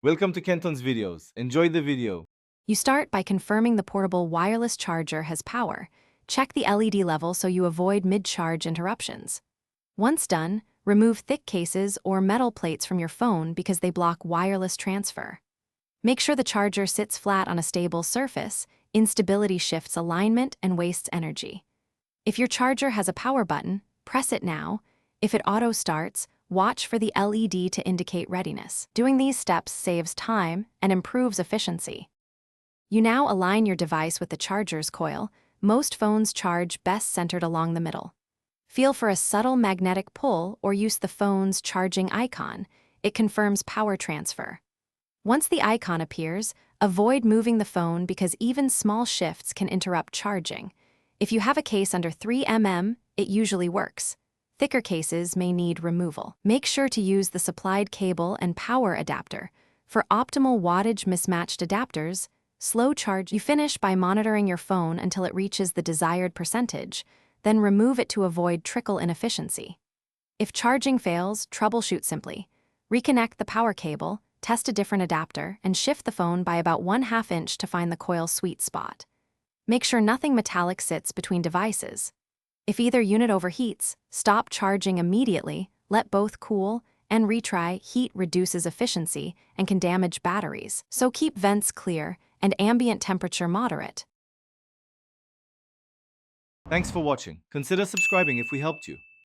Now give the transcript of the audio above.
Welcome to Kenton's videos. Enjoy the video. You start by confirming the portable wireless charger has power. Check the LED level so you avoid mid-charge interruptions. Once done, remove thick cases or metal plates from your phone because they block wireless transfer. Make sure the charger sits flat on a stable surface. Instability shifts alignment and wastes energy. If your charger has a power button, press it now. If it auto-starts, watch for the LED to indicate readiness. Doing these steps saves time and improves efficiency. You now align your device with the charger's coil. Most phones charge best centered along the middle. Feel for a subtle magnetic pull or use the phone's charging icon. It confirms power transfer. Once the icon appears, avoid moving the phone because even small shifts can interrupt charging. If you have a case under 3 mm, it usually works. Thicker cases may need removal. Make sure to use the supplied cable and power adapter. For optimal wattage mismatched adapters, slow charge. You finish by monitoring your phone until it reaches the desired percentage, then remove it to avoid trickle inefficiency. If charging fails, troubleshoot simply. Reconnect the power cable, test a different adapter, and shift the phone by about 1/2 inch to find the coil sweet spot. Make sure nothing metallic sits between devices. If either unit overheats, stop charging immediately, let both cool, and retry. Heat reduces efficiency and can damage batteries, so keep vents clear and ambient temperature moderate. Thanks for watching. Consider subscribing if we helped you.